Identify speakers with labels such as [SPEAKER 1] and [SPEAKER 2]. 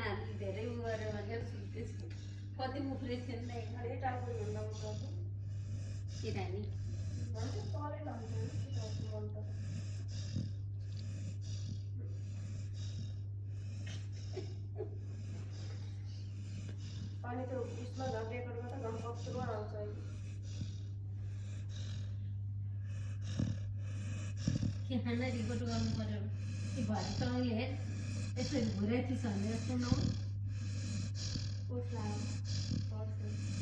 [SPEAKER 1] नानी धेरै उ गरेर भनेर सुत्दैछु कति उफ्रे थियो नि
[SPEAKER 2] अरे टाइपको भन्दा हुन्छ
[SPEAKER 1] के नानी
[SPEAKER 2] भन्छ तलै लान्छ के टाइपको मन त पानी त उसमा झन् रेकर्डमा त झन् कत्रो आउँछ अहिले
[SPEAKER 1] के खाना रिपोर्ट गर्नु पर्यो कि भरे तँले हेर यसरी घुरे थिइस् भनेर सुनौ
[SPEAKER 2] उसलाई पर्छ